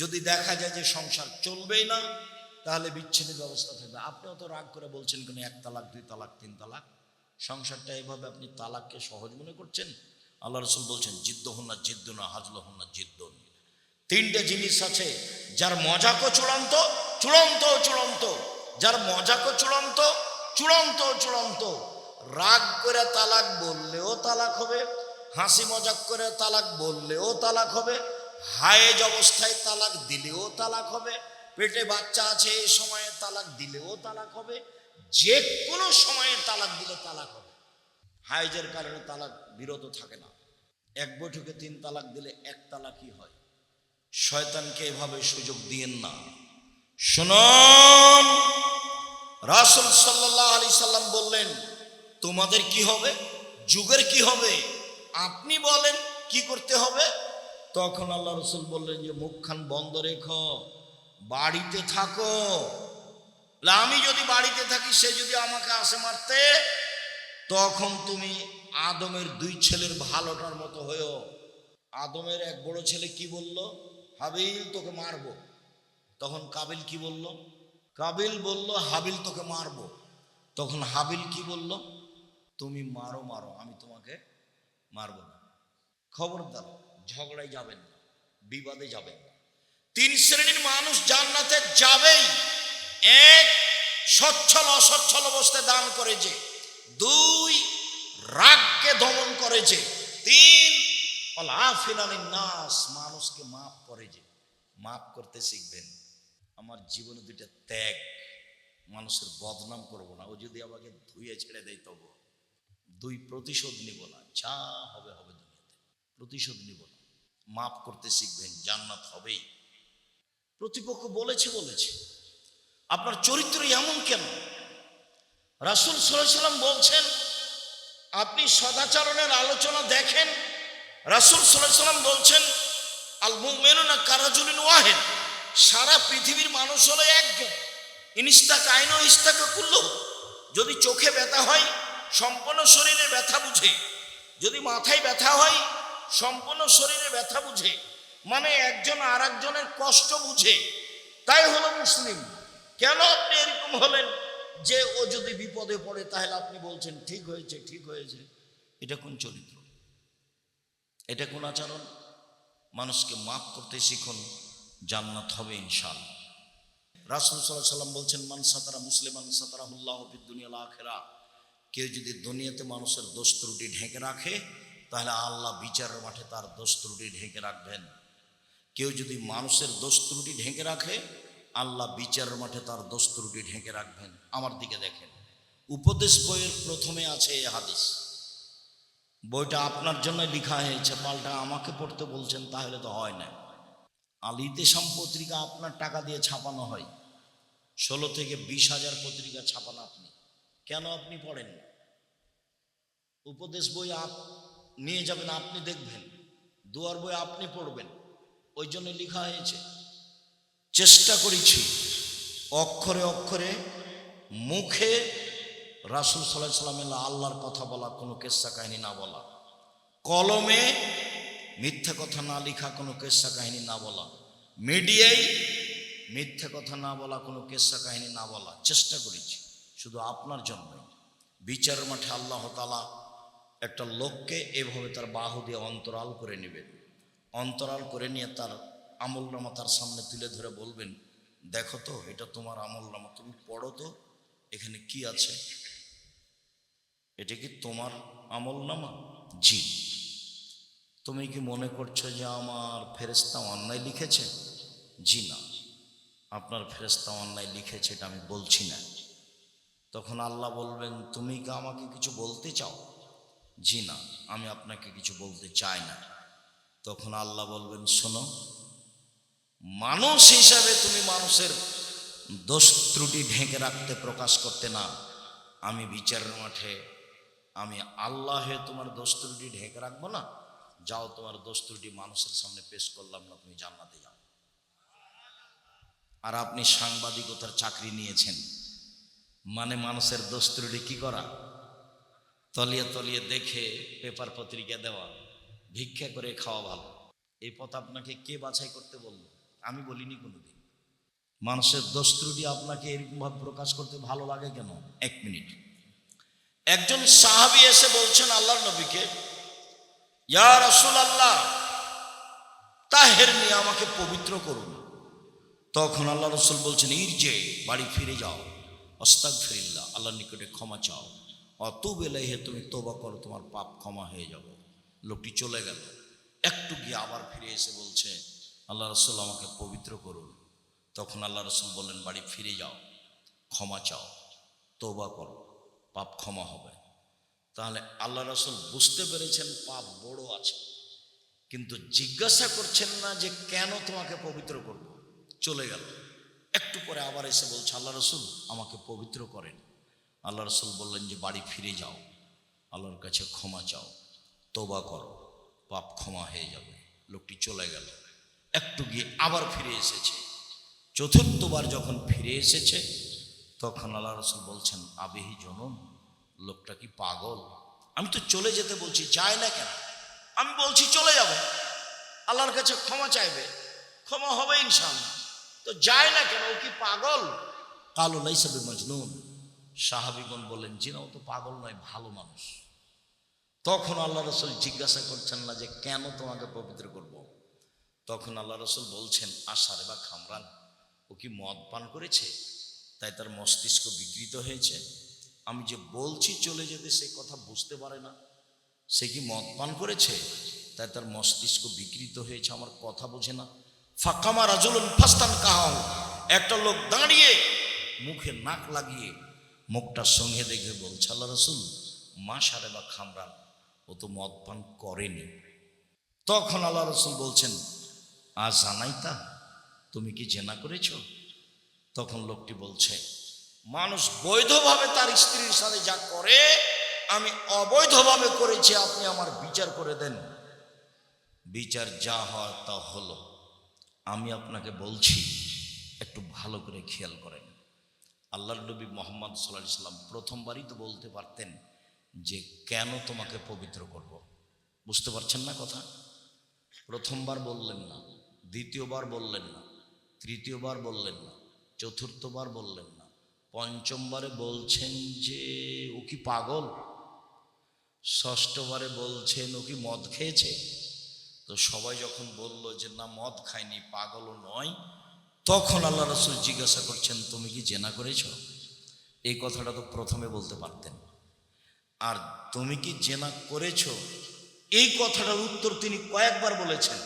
যদি দেখা যায় যে সংসার চলবেই না, তাহলে বিচ্ছেদের ব্যবস্থা থাকবে। আপনিও তো রাগ করে বলছেন কেন 1 তালাক 2 তালাক 3 তালাক, সংসারটা এভাবে আপনি তালাককে সহজ মনে করছেন। আল্লাহ রসুল বলছেন জিদ্দুহুন্না জিদ্দুনা হাজলুহুন্না জিদ্দুন। 3টে জিনিস আছে যার মজাকও চূড়ান্ত, চূড়ান্ত চূড়ান্ত, যার মজাকও চূড়ান্ত, চূড়ান্ত চূড়ান্ত। রাগ করে তালাক বললেও তালাক হবে, হাসি মজাক করে তালাক বললেও তালাক হবে, হায়েজ অবস্থায় তালাক দিলেও তালাক হবে, পেটে বাচ্চা আছে এই সময়ে তালাক দিলেও তালাক হবে, যে কোনো সময়ে তালাক দিলে তালাক হবে। হায়েজের কারণে তালাক বিরত থাকে না। 1 বৈঠকে 3 তালাক দিলে 1 তালাকই হয়। শয়তানকে এভাবে সুযোগ দিয়েন না। শুনুন, রাসূল সাল্লাল্লাহু আলাইহি সাল্লাম বললেন তোমাদের কি হবে, যুগের কি হবে, আপনি বলেন কি করতে হবে। তখন আল্লাহ রসুল বললেন যে মুখখান বন্ধ রেখো, বাড়িতে থাকো। আমি যদি বাড়িতে থাকি, সে যদি আমাকে আসে মারতে, তখন তুমি আদমের 2 ছেলের ভালোটার মতো হয়েও। আদমের 1 বড় ছেলে কি বলল, হাবিল তোকে মারবো। তখন কাবিল কি বলল, কাবিল বলল হাবিল তোকে মারবো। তখন হাবিল কি বলল, তুমি মারো মারো, আমি তোমাকে মারবো না। খবরদার ঝগড়ায় যাবেন না, বিবাদে যাবেন না। 3 শ্রেণীর মানুষ জান্নাতে যাবেই। 1, সচ্ছল অসচ্ছল অবস্থায় দান করে যে। 2, রাগকে দমন করে যে। 3, আফিনানিন নাস, মানুষকে মাফ করে যে। মাফ করতে শিখবেন। আমার জীবনে 2টা ত্যাগ, মানুষের বদনাম করব না। ও যদি আমাকে ধুয়ে ছেড়ে দেয় তবু। 2, প্রতিশোধ নিব না, যা হবে হবে দুনিয়াতে, প্রতিশোধ নিব না। মাফ করতে শিখবেন, জান্নাত হবেই। প্রতিপক্ষ বলেছে বলেছে, আপনার চরিত্র এমন কেন? রাসূল সাল্লাল্লাহু আলাইহি সাল্লাম বলছেন, আপনি সদাচরণের আলোচনা দেখেন। রাসূল সাল্লাল্লাহু আলাইহি সাল্লাম বলছেন আল মুমিনুনা কারাজুলিন ওয়াহিদ, সারা পৃথিবীর মানুষ হলো একজন। ইনস্তাক আইনো ইস্তাক কুল্লু, যদি চোখে ব্যথা হয় সম্পূর্ণ শরীরে ব্যথা বুঝে, যদি মাথায় ব্যথা হয় সম্পূর্ণ শরীরে ব্যথা বুঝে, মানে একজন আর একজনের কষ্ট বুঝে, তাই হলো মুসলিম। কেন আপনি এরকম হলেন যে ও যদি বিপদে পড়ে তাহলে আপনি বলছেন ঠিক হয়েছে ঠিক হয়েছে? এটা কোন চরিত্র? এটা কোন আচরণ? মানুষকে মাফ করতে শিখুন, জান্নাত হবে ইনশাআল্লাহ। রাসূল সাল্লাল্লাহু আলাইহি সাল্লাম বলছেন মান সাতারা মুসলিমান সাতারাহুল্লাহু ফিদ দুনিয়া ওয়াল আখিরাহ, কেউ যদি দুনিয়াতে মানুষের দোষ ত্রুটি ঢেকে রাখে, তাহলে আল্লাহ বিচারের মাঠে তার দোষ ত্রুটি ঢেকে রাখবেন। কেউ যদি মানুষের দোষ ত্রুটি ঢেকে রাখে, আল্লাহ বিচারের মাঠে তার দোষ ত্রুটি ঢেকে রাখবেন। আমার দিকে দেখেন, উপদেশ বইয়ের প্রথমে আছে এই হাদিস। বইটা আপনার জন্য লেখা হয়েছে, পাল্টা আমাকে পড়তে বলছেন, তাহলে তো হয় না। আল ইতিসাম পত্রিকা আপনার টাকা দিয়ে ছাপানো হয়, 16 থেকে 20,000 পত্রিকা ছাপান আপনি। কেন আপনি পড়েন না? উপদেশ বই নিয়ে যাবেন, আপনি দেখবেন। দুয়ার বই আপনি পড়বেন, ওই জন্য লেখা হয়েছে। চেষ্টা করেছি অক্ষরে অক্ষরে, মুখে রাসূল সাল্লাল্লাহু আলাইহি সাল্লাম আল্লাহর কথা বলা, কোনো কিসসা কাহিনী না বলা, কলমে মিথ্যা কথা না লেখা, কোনো কিসসা কাহিনী না বলা, মিডিয়ায় মিথ্যা কথা না বলা, কোনো কিসসা কাহিনী না বলা। চেষ্টা করেছি শুধু আপনার জন্য। বিচারের মাঠে আল্লাহ তাআলা একটা লোককে এভাবে তার বাহু দিয়ে অন্তরাল করে নেবেন। অন্তরাল করে নিয়ে তার আমলনামা তার সামনে তুলে ধরে বলবেন, দেখো তো এটা তোমার আমলনামা, তুমি পড়ো তো এখানে কি আছে। এটা কি তোমার আমলনামা? জি। তুমি কি মনে করছো যে আমার ফেরেশতা অন্যায় লিখেছে? জি না, আপনার ফেরেশতা অন্যায় লিখেছে, এটা আমি বলছি না। তখন আল্লাহ বলবেন, তুমি কি আমাকে কিছু বলতে চাও? জি না, আমি আপনাকে কিছু বলতে চাই না। তখন আল্লাহ বলবেন, শোনো, মানুষ হিসাবে তুমি মানুষের দোষ ত্রুটি ঢেকে রাখতে, প্রকাশ করতে না, আমি বিচারের মাঠে আমি আল্লাহ তোমার দোষ ত্রুটি ঢেকে রাখবো না। যাও, তোমার দোষ ত্রুটি মানুষের সামনে পেশ করলাম না, তুমি জান্নাতে যাও। আর আপনি সাংবাদিকতার চাকরি নিয়েছেন, মানে মানুষের দোষ ত্রুটি কি করা, তলিয়ে তলিয়ে দেখে পেপার পত্রিকা দেওয়া, ভিক্ষা করে খাওয়া ভালো। এই পথ আপনাকে কে বাছাই করতে বলল? আমি বলিনি কোনোদিন। মানুষের দোষ ত্রুটি আপনাকে এরকমভাবে প্রকাশ করতে ভালো লাগে কেন? 1 মিনিট। একজন সাহাবী এসে বলছেন আল্লাহর নবীকে, ইয়া রাসূলুল্লাহ তাহেরনি, আমাকে পবিত্র করুন। তখন আল্লাহ রাসূল বলছেন, ইরজে, বাড়ি ফিরে যাও, আস্তাগফিরুল্লাহ, আল্লাহর নিকটে ক্ষমা চাও, অতুব ইলাইহি, তুমি তওবা করো, তোমার পাপ ক্ষমা হয়ে যাবে। লোকটি চলে গেল। একটু গিয়ে আবার ফিরে এসে বলছে, আল্লাহ রাসূল আমাকে পবিত্র করুন। তখন আল্লাহ রাসূল বললেন, বাড়ি ফিরে যাও, ক্ষমা চাও, তওবা করো, পাপ ক্ষমা হবে। তাহলে আল্লাহ রাসূল বুঝতে পেরেছেন পাপ বড় আছে, কিন্তু জিজ্ঞাসা করছেন না যে কেন তোমাকে পবিত্র করব। চলে গেল। একটু পরে আবার এসে বলছে, আল্লাহ রাসূল আমাকে পবিত্র করেন। আল্লাহ রাসূল বললেন যে বাড়ি ফিরে যাও, আল্লাহর কাছে ক্ষমা চাও, তওবা করো, পাপ ক্ষমা হয়ে যাবে। লোকটি চলে গেল। একটু গিয়ে আবার ফিরে এসেছে। চতুর্থবার যখন ফিরে এসেছে তখন আল্লাহ রাসূল বলছেন, আবিহি জনন, লোকটা কি পাগল? আমি তো চলে যেতে বলছি, যায় না কেন? আমি বলছি চলে যাবে, আল্লাহর কাছে ক্ষমা চাইবে, ক্ষমা হবে ইনশাআল্লাহ, তো যায় না কেন? ও কি পাগল? কালু লাইসা বিমাজনুন, সাহাবীগণ বললেন, জি না, ও তো পাগল নয়, ভালো মানুষ। তখন আল্লাহ রাসূল জিজ্ঞাসা করছেন না যে কেন তোমাকে পবিত্র করব। তখন আল্লাহ রাসূল বলছেন, আশারে বা খামরান, ও কি মদ পান করেছে, তাই তার মস্তিষ্ক বিকৃত হয়েছে। আমি যে বলছি চলে যেতে, সে কথা বুঝতে পারে না। সে কি মদ পান করেছে, তাই তার মস্তিষ্ক বিকৃত হয়েছে, আমার কথা বোঝে না। ফাকামা রাজুলুন ফাস্তান কাহাউ, একটা লোক দাঁড়িয়ে মুখে নাক লাগিয়ে মুখটা সঙ্গে দেখে বলছে, আল্লাহ রাসূল মাশারে বা খামরান, ও তো মদ পান করেনি। তখন আল্লাহ রাসূল বলছেন, আজ জানাইতা, তুমি কি জেনা করেছো? তখন লোকটি বলছে, মানুষ বৈধভাবে তার স্ত্রীর সাথে যা করে আমি অবৈধভাবে করেছি, আপনি আমার বিচার করে দেন। বিচার যা হয় তা হলো। আমি আপনাকে বলছি একটু ভালো করে খেয়াল করেন। আল্লাহর নবী মুহাম্মদ সাল্লাল্লাহু আলাইহি সাল্লাম প্রথমবারই তো বলতে পারতেন যে কেন তোমাকে পবিত্র করব। বুঝতে পারছেন না কথা? প্রথমবার বললেন না, দ্বিতীয়বার বললেন না, তৃতীয়বার বললেন না, চতুর্থবার বললেন না, পঞ্চমবারে বলছেন যে ও কি পাগল, ষষ্ঠবারে বলছেন ও কি মদ খেয়েছে। তো সবাই যখন বলল যে না মদ খায়নি, পাগলও নয়, তখন আল্লাহ রাসূল জিজ্ঞাসা করছেন, তুমি কি জেনা করেছ? এই কথাটা তো প্রথমে বলতে পারতেন। আর তুমি কি জেনা করেছ, এই কথাটার উত্তর তিনি কয়েকবার বলেছেন।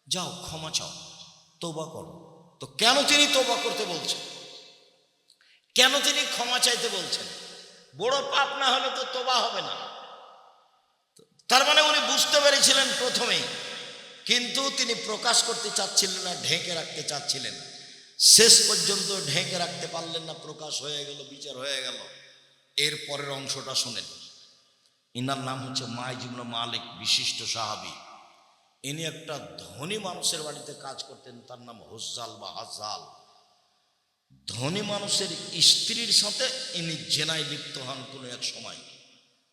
যাও ক্ষমা চাও, তওবা করো। তো কেন তিনি তওবা করতে বলছেন, কেন তিনি ক্ষমা চাইতে বলছেন? বড় পাপ না হলে তো তওবা হবে না। তার মানে উনি বুঝতে পেরেছিলেন প্রথমেই, কিন্তু তিনি প্রকাশ করতে চাচ্ছিলেন না, ঢেকে রাখতে চাচ্ছিলেন। শেষ পর্যন্ত ঢেকে রাখতে পারলেন না, প্রকাশ হয়ে গেল, বিচার হয়ে গেল। এর পরের অংশটা শোনেন। ইনার নাম হচ্ছে মাইজ ইবনে মালিক, বিশিষ্ট সাহাবী। ইনি একটা ধনী মানুষের বাড়িতে কাজ করতেন, তার নাম হুজ্জাল বা হাজ্জাল। ধনী মানুষের স্ত্রীর সাথে ইনি জেনায় লিপ্ত হন কোনো এক সময়।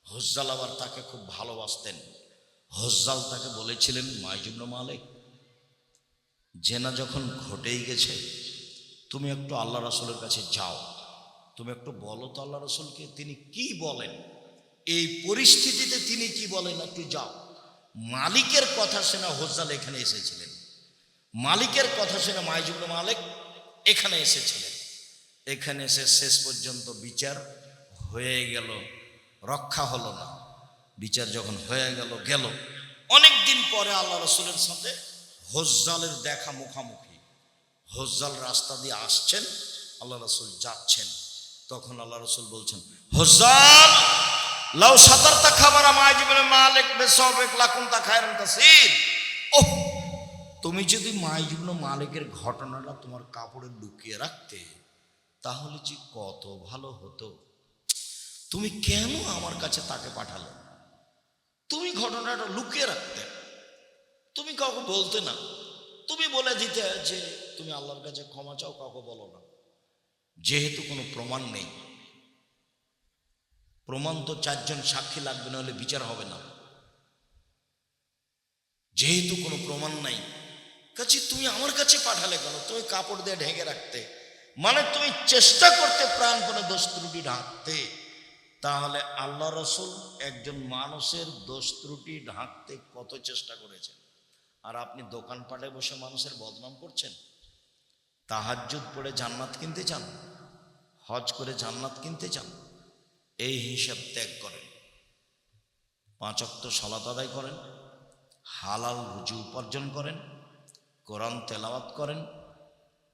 হুজ্জাল আবার তাকে খুব ভালোবাসতেন। হুজ্জাল তাকে বলেছিলেন, মাইজ ইবনে মালিক, জেনা যখন ঘটেই গেছে, তুমি একটু আল্লাহ রাসূলের কাছে যাও, তুমি একটু বলো তো আল্লাহ রাসূলকে তিনি কি বলেন, এই পরিস্থিতিতে তিনি কি বলেন, একটু যাও। মালিকের কথা শুনে হুজ্জাল এখানে এসেছিলেন, মালিকের কথা শুনে মাইজ ইবনে মালিক এখানে এসেছিলেন। এখানে এসে শেষ পর্যন্ত বিচার হয়ে গেল, রক্ষা হলো না। বিচার যখন হয়ে গেল গেল, অনেক দিন পরে আল্লাহ রাসূলের সাথে হুজ্জালের দেখা মুখামুখি। হুজ্জাল রাস্তা দিয়ে আসছেন, আল্লাহ রাসূল যাচ্ছেন। তখন আল্লাহ রাসূল বলছেন, হুজ্জাল লাউ সাতারতা খাবারা মাইজ ইবনে মালিক বিসাবিক লাকুনতা খায়রান কাসীর। ওহ, তুমি যদি মাইজ ইবনে মালিকের ঘটনাটা তোমার কাপড়ে লুকিয়ে রাখতে, তাহলে যে কত ভালো হতো। তুমি কেন আমার কাছে তাকে পাঠালে? তুমি ঘটনাটা লুকিয়ে রাখতে, তুমি কাউকে বলতে না, তুমি বলে দিতে যে তুমি আল্লাহর কাছে ক্ষমা চাও, কাউকে বলো না। যেহেতু কোনো প্রমাণ নেই, প্রমাণ তো 4 জন সাক্ষী লাগবে, না হলে বিচার হবে না। যেহেতু কোনো প্রমাণ নাই, কাছে তুমি আমার কাছে পাঠালে কেন? তুমি কাপড় দিয়ে ঢেকে রাখতে, মানে তুমি চেষ্টা করতে প্রাণপণে দোষ ত্রুটি ঢাকতে। তাহলে আল্লাহ রসুল একজন মানুষের দোষ ত্রুটি ঢাকতে কত চেষ্টা করেছেন, আর আপনি দোকানপাটে বসে মানুষের বদনাম করছেন। তাহাজ্জুদ পড়ে জান্নাত কিনতে চান, হজ করে জান্নাত কিনতে চান, এই হিসাব ত্যাগ করেন, 5 ওয়াক্ত সালাত আদায় করেন, হালাল রুজি উপার্জন করেন, কোরআন তেলাওয়াত করেন,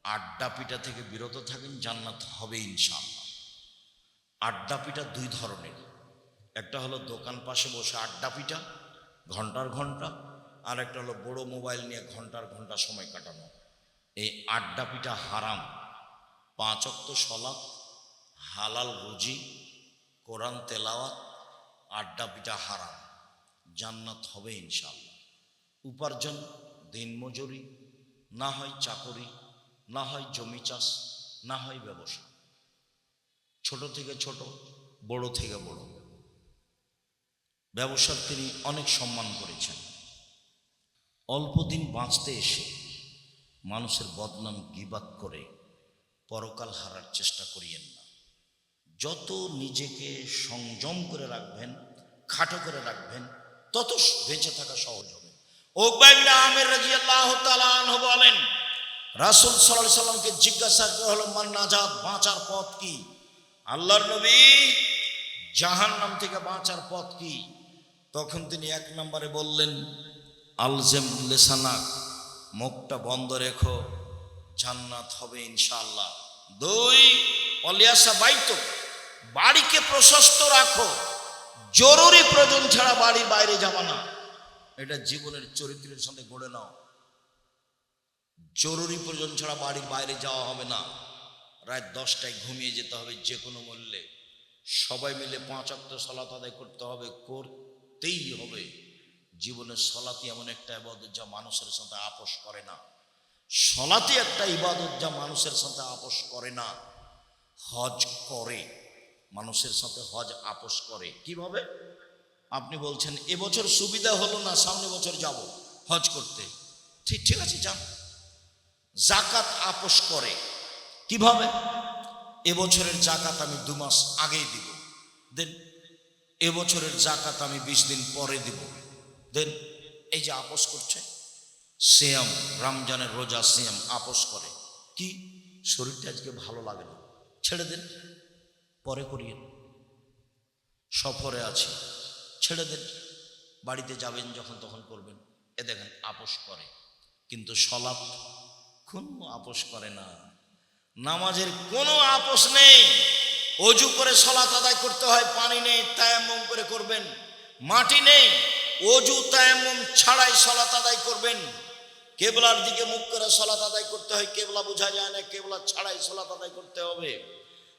আড্ডা পিটা থেকে বিরত থাকেন, জান্নাত হবে ইনশাআল্লাহ। আড্ডা পিটা 2 ধরনের, একটা হলো দোকান পাশে বসে আড্ডা পিটা ঘন্টার ঘন্টা, আর একটা হলো বড় মোবাইল নিয়ে ঘন্টার ঘন্টা সময় কাটানো। এই আড্ডা পিটা হারাম। 5 ওয়াক্ত সালাত, হালাল রুজি, কোরআন তেলাওয়াত, আড্ডা পিটা হারাম, জান্নাত হবে ইনশাআল্লাহ। উপার্জন দিনমজুরি, না হয় চাকরি, না হয় জমি চাষ, না হয় ব্যবসা, ছোট থেকে ছোট, বড় থেকে বড়। ব্যবসার তিনি অনেক সম্মান করেছেন। অল্প দিন বাঁচতে এসে মানুষের বদনাম গীবাত করে পরকাল হারার চেষ্টা করিয়েন না। যত নিজেকে সংযম করে রাখবেন, খাটো করে রাখবেন, তত বেঁচে থাকা সহজ হবে। উকবা ইবনে আমির রাদিয়াল্লাহু তাআলা আনহু বলেন, রাসূল সাল্লাল্লাহু আলাইহি সাল্লামকে জিজ্ঞাসা করা হলো, মান নাজাত, বাঁচার পথ কি? আল্লাহর নবী, জাহান্নাম থেকে বাঁচার পথ কি? তখন তিনি 1 নম্বরে বললেন, আলজেম লিসানাক, মুখটা বন্ধ রেখো, জান্নাত হবে ইনশাআল্লাহ। 2, ওয়ালিয়াসা বাইতুক, বাড়িকে প্রশস্ত রাখো, জরুরি প্রয়োজন ছাড়া বাড়ির বাইরে যাবা না। এটা জীবনের চরিত্রের সাথে গড়ে নাও। জরুরি প্রয়োজন ছাড়া বাড়ির বাইরে যাওয়া হবে না। রাত 10টায় ঘুমিয়ে যেতে হবে যে কোনো মূল্যে। সবাই মিলে 5 ওয়াক্ত সালাত আদায় করতে হবে, করতেই হবে। জীবনের সালাতই এমন একটা ইবাদত যা মানুষের সাথে আপোষ করে না। সালাতই একটা ইবাদত যা মানুষের সাথে আপোষ করে না। হজ করে, মানুষের সাথে হজ আপোষ করে। কিভাবে? আপনি বলছেন এবছর সুবিধা হলো না, সামনে বছর যাব হজ করতে, ঠিক আছে যান। জাকাত আপোষ করে। কিভাবে? এবছরের জাকাত আমি 2 মাস আগেই দিব, দেন। এবছরের জাকাত আমি 20 দিন পরে দিব, দেন। এই যে আপোষ করছে। সিয়াম, রমজানের রোজা, সিয়াম আপোষ করে। কি? শরীরটা আজকে ভালো লাগে না, ছেড়ে দেন, পরে করিয়েন। সফরে আছি, ছেড়ে দেন, বাড়িতে যাবেন যখন তখন করবেন। এ দেখেন আপোষ করে। কিন্তু সালাত কোনো আপোষ করে না। নামাজের কোনো আপোষ নেই। অজু করে সালাত আদায় করতে হয়, পানি নেই, তায়াম্মুম করে করবেন। মাটি নেই, অজু তায়াম্মুম ছাড়াই সালাত আদায় করবেন। কেবলার দিকে মুখ করে সালাত আদায় করতে হয়, কেবলা বোঝা যায় না, কেবলা ছাড়াই সালাত আদায় করতে হবে।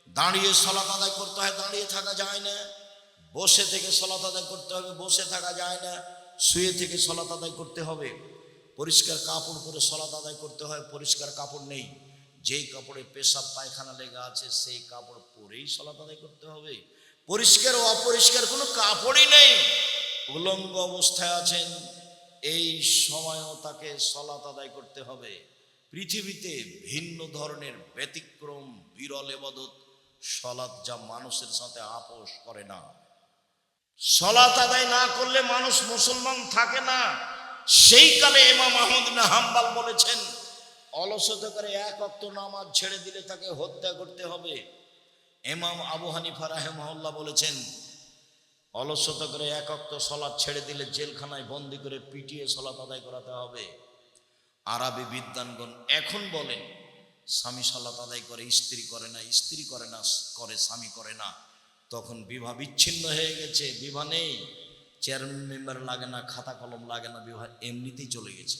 দাঁড়িয়ে সালাত আদায় করতে হয়, দাঁড়িয়ে থাকা যায় না। বসে থেকে সালাত আদায় করতে হবে, বসে থাকা যায় না। শুয়ে থেকে সালাত আদায় করতে হবে। পরিষ্কার কাপড় পরে সালাত আদায় করতে হয়, পরিষ্কার কাপড় নেই। যেই কাপড়ে পেশাব পায়খানা লেগে আছে সেই কাপড় পরেই সালাত আদায় করতে হবে। পরিষ্কার ও অপরিষ্কার কোনো কাপড়ই নেই, উলঙ্গ অবস্থায় আছেন, এই সময়ও তাকে সালাত আদায় করতে হবে। পৃথিবীতে ভিন্ন ধরনের ব্যতিক্রম বিরল ইবাদত সালাত, যা মানুষের সাথে আপোষ করে না। সালাত আদায় না করলে মানুষ মুসলমান থাকে না। সেই কালে ইমাম আহমদ ইবনে হাম্বল বলেছেন, অলসতা করে 1 ওয়াক্ত নামাজ ছেড়ে দিলে তাকে হত্যা করতে হবে। ইমাম আবু হানিফা রাহিমাহুল্লাহ বলেছেন, অলসতা করে 1 ওয়াক্ত সালাত ছেড়ে দিলে জেলখানায় বন্দি করে পিটিয়ে সালাত আদায় করাতে হবে। আরবি বিদ্বানগণ এখন বলেন, স্বামী সালাত আদায় করে, স্ত্রী করে না, স্ত্রী করে না, করে স্বামী করে না, তখন বিবাহ বিচ্ছিন্ন হয়ে গেছে। বিবাহ নেই, চেয়ারম্যান মেম্বার লাগে না, খাতা কলম লাগে না, বিবাহ এমনিতেই চলে গেছে।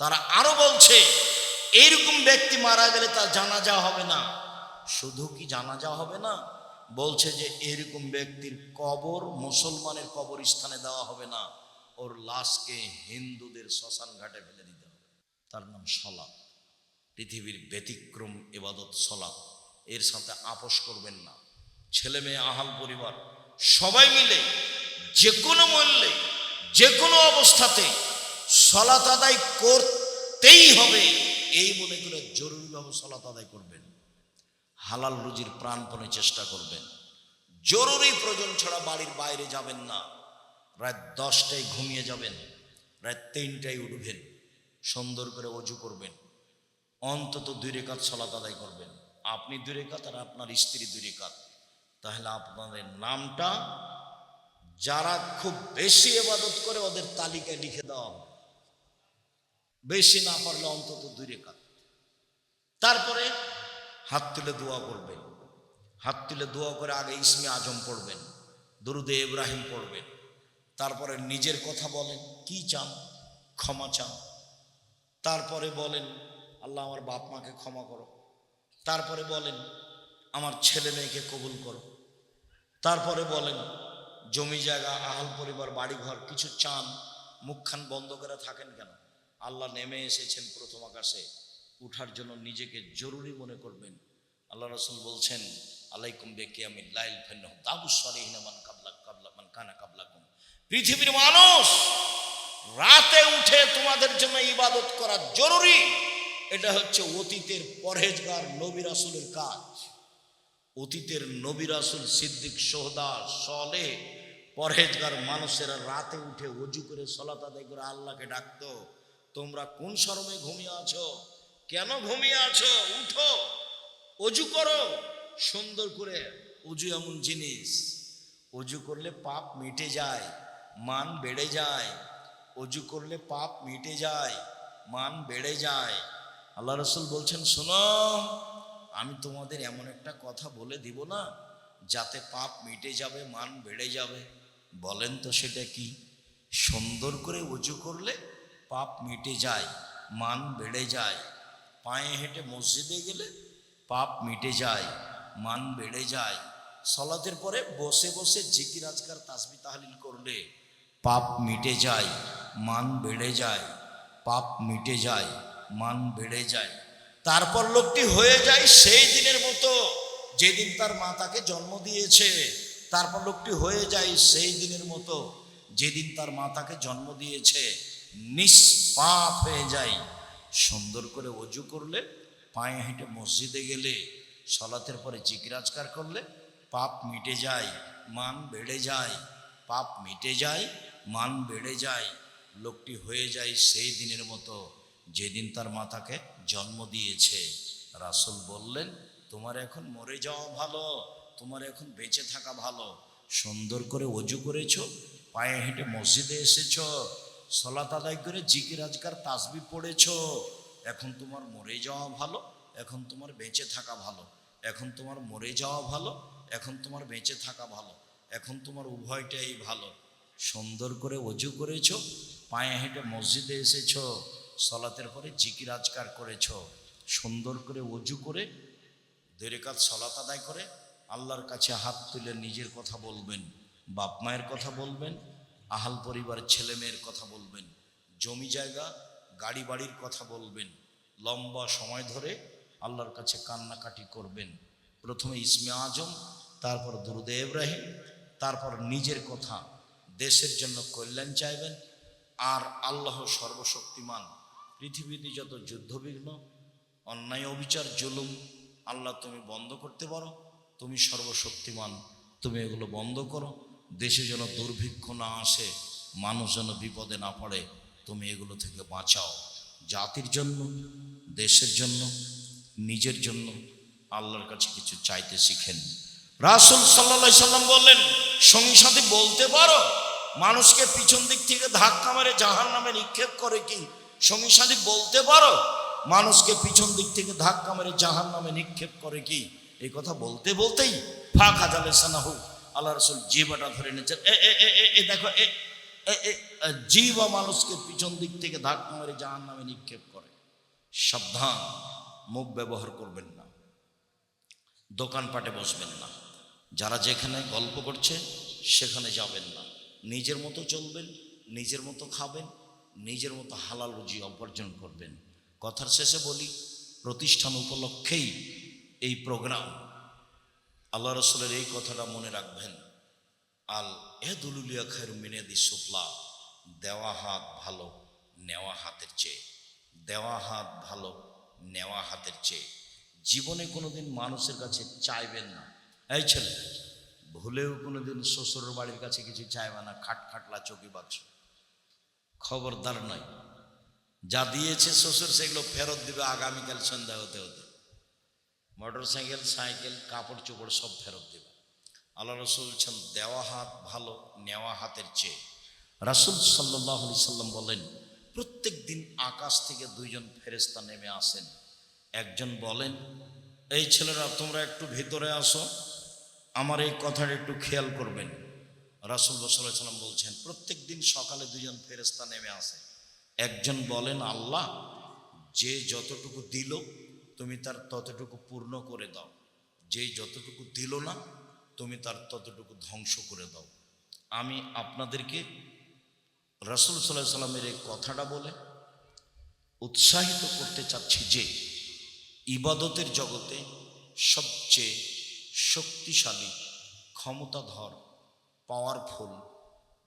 তারা আরো বলছে, এইরকম ব্যক্তি মারা গেলে তার জানাজা হবে না। শুধু কি জানাজা হবে না, বলছে যে এরকম ব্যক্তির কবর মুসলমানের কবরস্থানে দেওয়া হবে না, ওর লাশকে হিন্দুদের শ্মশান ঘাটে ফেলে দিতে হবে। তার নাম সালাত। পৃথিবীর ব্যতিক্রম ইবাদত সালাত, এর সাথে আপোষ করবেন না। ছেলে মেয়ে, আহাল পরিবার সবাই মিলে যে কোনো মূল্যে, যে কোনো অবস্থাতে সালাত আদায় করতেই হবে এই মনে করে জরুরিভাবে সালাত আদায় করবেন। হালাল রুজির প্রাণপণে চেষ্টা করবেন। জরুরি প্রয়োজন ছাড়া বাড়ির বাইরে যাবেন না। রাত 10টায় ঘুমিয়ে যাবেন, রাত 3টায় উঠবেন, সুন্দর করে ওযু করবেন, অন্তত 2 রাকাত সালাত আদায় করবেন। আপনি 2 রাকাত আর আপনার স্ত্রী 2 রাকাত। তাহলে আপনাদের নামটা যারা খুব বেশি ইবাদত করে ওদের তালিকায় লিখে দেওয়া হবে। বেশি না পারলে অন্তত 2 রাকাত। তারপরে হাত তুলে দোয়া করবেন। হাত তুলে দোয়া করে আগে ইসমে আজম পড়বেন, দরুদে ইব্রাহিম পড়বেন। তারপরে নিজের কথা বলেন, কি চান, ক্ষমা চান। তারপরে বলেন, আল্লাহ আমার বাপ মাকে ক্ষমা করো। তারপরে বলেন, আমার ছেলে মেয়েকে কবুল করো। তারপরে বলেন, জমি জায়গা, আহাল পরিবার, বাড়িঘর কিছু চান। মুখখান বন্ধ করে থাকেন কেন? আল্লাহ নেমে এসেছেন প্রথম আকাশে, উঠার জন্য নিজেকে জরুরি মনে করবেন। আল্লাহ রাসূল বলছেন, আলাইকুম বিকিয়ামিল লাইল ফান্নাহু দাবুস সালিহিনা মান কানা কাবলাকুম। পৃথিবীর মানুষ, রাতে উঠে তোমাদের জন্য ইবাদত করা জরুরি। এটা হচ্ছে অতীতের পরহেজগার নবী রাসূলের কাজ। অতীতের নবী রাসূল, সিদ্দিক, শুহাদা, সালেহ, পরহেজগার মানুষেরা রাতে উঠে ওযু করে সালাত আদায় করে আল্লাহকে ডাকতো। তোমরা কোন শরমে ঘুমিয়ে আছো? কেন ঘুমিয়ে আছো? উঠো, ওযু করো সুন্দর করে। ওযু এমন জিনিস, ওযু করলে পাপ মিটে যায়, মান বেড়ে যায়। ওযু করলে পাপ মিটে যায়, মান বেড়ে যায়। আল্লাহ রাসূল বলছেন, শোনো, আমি তোমাদের এমন একটা কথা বলে দিব না যাতে পাপ মিটে যাবে, মান বেড়ে যাবে। বলেন তো সেটা কি? সুন্দর করে ওযু করলে পাপ মিটে যায়, মান বেড়ে যায়। পায়ে হেঁটে মসজিদে গেলে পাপ মিটে যায়, মান বেড়ে যায়। সালাতের পরে বসে বসে জিকির আজকার তাসবিহ তাহলিল করলে পাপ মিটে যায়, মান বেড়ে যায়। পাপ মিটে যায়, মান বেড়ে যায়। তারপর লোকটি হয়ে যায় সেই দিনের মতো যেদিন তার মা তাকে জন্ম দিয়েছে। তারপর লোকটি হয়ে যায় সেই দিনের মতো যেদিন তার মা তাকে জন্ম দিয়েছে, নিষ্পাপ হয়ে যায়। সুন্দর করে ওযু করলে, পায়ে হেঁটে মসজিদে গেলে, সালাতের পরে জিকির আজকার করলে পাপ মিটে যায়, মান বেড়ে যায়। পাপ মিটে যায়, মান বেড়ে যায়। লোকটি হয়ে যায় সেই দিনের মতো যেদিন তার মা তাকে জন্ম দিয়েছে। রাসূল বললেন, তোমার এখন মরে যাওয়া ভালো, তোমার এখন বেঁচে থাকা ভালো। সুন্দর করে ওযু করেছো, পায়ে হেঁটে মসজিদে এসেছো, সালাত আদায় করে জিকির আজকার তাসবিহ পড়েছো। এখন তোমার মরে যাওয়া ভালো, এখন তোমার বেঁচে থাকা ভালো। এখন তোমার মরে যাওয়া ভালো, এখন তোমার বেঁচে থাকা ভালো। এখন তোমার উভয়টাই ভালো। সুন্দর করে ওযু করেছো, পায়ে হেঁটে মসজিদে এসেছো, সালাতের পরে জিকির আজকার করেছো। সুন্দর করে ওযু করে 2 রাকাত সালাত আদায় করে আল্লাহর কাছে হাত তুলে নিজের কথা বলবেন, বাপ মায়ের কথা বলবেন, আহাল পরিবার, ছেলে মেয়ের কথা বলবেন, জমি জায়গা, গাড়ি বাড়ির কথা বলবেন। লম্বা সময় ধরে আল্লাহর কাছে কান্নাকাটি করবেন। প্রথমে ইসমে আজম, তারপর দরুদে ইব্রাহিম, তারপর নিজের কথা, দেশের জন্য কল্যাণ চাইবেন। আর আল্লাহ সর্বশক্তিমান, পৃথিবীতে যত যুদ্ধবিঘ্ন, অন্যায়, অবিচার, জুলুম, আল্লাহ তুমি বন্ধ করতে পারো, তুমি সর্বশক্তিমান, তুমি এগুলো বন্ধ করো। দেশে যেন দুর্ভিক্ষ না আসে, মানুষ যেন বিপদে না পড়ে, তুমি এগুলো থেকে বাঁচাও। জাতির জন্য, দেশের জন্য, নিজের জন্য আল্লাহর কাছে কিছু চাইতে শিখেন। রাসূল সাল্লাল্লাহু আলাইহি সাল্লাম বললেন, সঙ্গী সাথী বলতে পারো মানুষকে পিছন দিক থেকে ধাক্কা মেরে জাহান্নামে নিক্ষেপ করে কি? সঙ্গী সাথী বলতে পারো মানুষকে পিছন দিক থেকে ধাক্কা মেরে জাহান্নামে নিক্ষেপ করে কি? এই কথা বলতে বলতেই ফাঁকা জালে সানাহু, আল্লাহ রাসূল জিহ্বাটা ধরে নিয়েছেন। দেখো, জিহ্বা মানুষকে পিছন দিক থেকে ধাক্কা মেরে জাহান্নামে নিক্ষেপ করে। সাবধান, মুখ ব্যবহার করবেন না, দোকানপাটে বসবেন না, যারা যেখানে গল্প করছে সেখানে যাবেন না। নিজের মতো চলবেন, নিজের মতো খাবেন, নিজের মতো হালাল রুজি উপার্জন করবেন। কথার শেষে বলি, প্রতিষ্ঠান উপলক্ষেই এই প্রোগ্রাম। আল্লাহ রাসূলের এই কথাটা মনে রাখবেন, আল এহদুলুলিয়া খায়রুম মিন ইয়াদিস সুফলা, দেওয়া হাত ভালো নেওয়া হাতের চেয়ে। দেওয়া হাত ভালো নেওয়া হাতের চেয়ে। জীবনে কোনোদিন মানুষের কাছে চাইবেন না। এই ছেলে, ভুলেও কোনোদিন শ্বশুরের বাড়ির কাছে কিছু চাইবে না, খাটলা চৌকি বাক্স, খবরদার নয়। যা দিয়েছে শ্বশুর সেগুলো ফেরত দিবে আগামীকাল সন্ধ্যা হতে হতে। মোটর সাইকেল, সাইকেল, কাপড় চোপড় সব ফেরত দেবে। আল্লাহ রসুল বলছেন দেওয়া হাত ভালো নেওয়া হাতের চেয়ে। রাসূল সাল্লাল্লাহু আলাইহি সাল্লাম বলেন প্রত্যেক দিন আকাশ থেকে দুইজন ফেরেশতা নেমে আসেন। একজন বলেন, এই ছেলেরা তোমরা একটু ভিতরে আসো, আমার এই কথাটা একটু খেয়াল করবেন। রাসূল সাল্লাল্লাহু আলাইহি সাল্লাম বলছেন প্রত্যেক দিন সকালে দুজন ফেরেশতা নেমে আসে। একজন বলেন, আল্লাহ যে যতটুকু দিল তুমি তার ততটুকু পূর্ণ করে দাও, যে যতটুকু দিল না তুমি তার ততটুকু ধ্বংস করে দাও। আমি আপনাদেরকে রাসূল সাল্লাল্লাহু আলাইহি সাল্লামের এই কথাটা বলে উৎসাহিত করতে চাচ্ছি যে ইবাদতের জগতে সবচেয়ে শক্তিশালী, ক্ষমতাধর, পাওয়ারফুল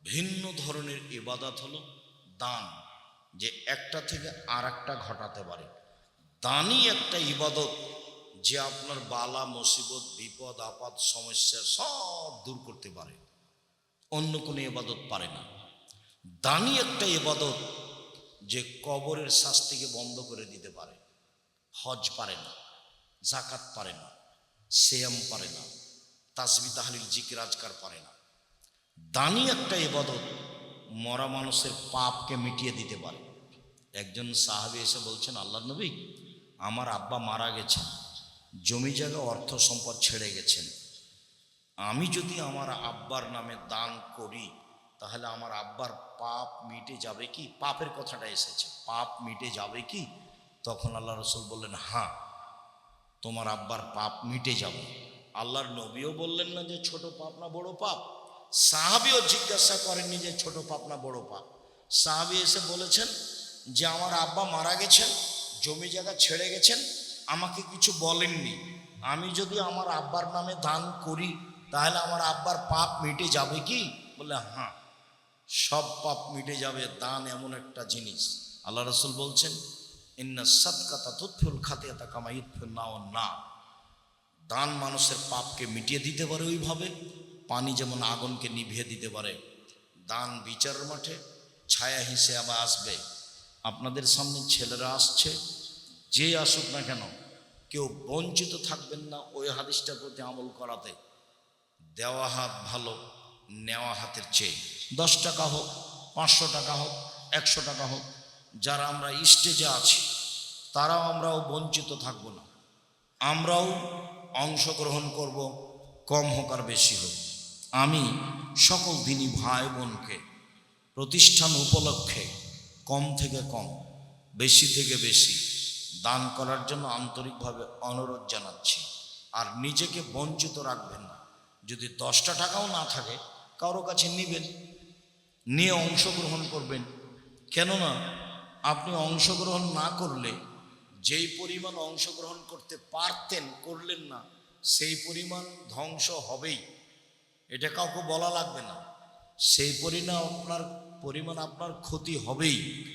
ভিন্ন ধরনের ইবাদত হলো দান, যে একটা থেকে আর একটা ঘটাতে পারে। দানই একটা ইবাদত যে আপনার বালা মুসিবত, বিপদ আপদ, সমস্যা সব দূর করতে পারে, অন্য কোনো ইবাদত পারে না। দানই একটা ইবাদত যে কবরের শাস্তিকে বন্ধ করে দিতে পারে। হজ পারে না, জাকাত পারে না, সিয়াম পারে না, তাসবিহ তাহলিল জিকির আজকার পারে না। দানই একটা ইবাদত মরা মানুষের পাপকে মিটিয়ে দিতে পারে। একজন সাহাবী এসে বলছেন, আল্লাহর নবী, আমার আব্বা মারা গেছেন, জমি জায়গা অর্থ সম্পদ ছেড়ে গেছেন, আমি যদি আমার আব্বার নামে দান করি তাহলে আমার আব্বার পাপ মিটে যাবে কি? পাপের কথাটা এসেছে, পাপ মিটে যাবে কি? তখন আল্লাহ রসুল বললেন, হ্যাঁ, তোমার আব্বার পাপ মিটে যাবে। আল্লাহর নবীও বললেন না যে ছোট পাপ না বড় পাপ, সাহাবীও জিজ্ঞাসা করেননি যে ছোট পাপ না বড় পাপ। সাহাবী এসে বলেছেন যে আমার আব্বা মারা গেছেন, জমি জায়গা ছেড়ে গেছেন, আমাকে কিছু বলেননি, আমি যদি আমার আব্বার নামে দান করি তাহলে আমার আব্বার পাপ মিটে যাবে কি? বলে হ্যাঁ, সব পাপ মিটে যাবে। দান এমন একটা জিনিস, আল্লাহ রাসূল বলছেন ইন্না সাদকাতা তুতফিউল খাতিয়াতা কামা ইতফিউন নারুন নার। দান মানুষের পাপকে মিটিয়ে দিতে পারে ওইভাবে পানি যেমন আগুনকে নিভিয়ে দিতে পারে। দান বিচারের মাঠে ছায়া হিসেবে আসবে। আপনাদের সামনে ছেলেরা আসছে, যে আসুক না কেন কেউ বঞ্চিত থাকবেন না ওই হাদিসটার প্রতি আমল করাতে। দেওয়া হাত ভালো নেওয়া হাতের চেয়ে। 10 টাকা হোক, 500 টাকা হোক, 100 টাকা হোক, যারা আমরা স্টেজে আছি আমরাও বঞ্চিত থাকব না, আমরাও অংশগ্রহণ করব, কম হোক আর বেশি হোক। আমি সকল দিনই ভাই বোনকে প্রতিষ্ঠান উপলক্ষে কম থেকে কম, বেশি থেকে বেশি দান করার জন্য আন্তরিকভাবে অনুরোধ জানাচ্ছি। আর নিজেকে বঞ্চিত রাখবেন না। যদি 10টা টাকাও না থাকে কারো কাছে নেবেন, নিয়ে অংশগ্রহণ করবেন। কেননা আপনি অংশগ্রহণ না করলে যেই পরিমাণ অংশগ্রহণ করতে পারতেন করলেন না, সেই পরিমাণ ধ্বংস হবেই, এটা কাউকে বলা লাগবে না। সেই পরিমাণ আপনার ক্ষতি হবেই।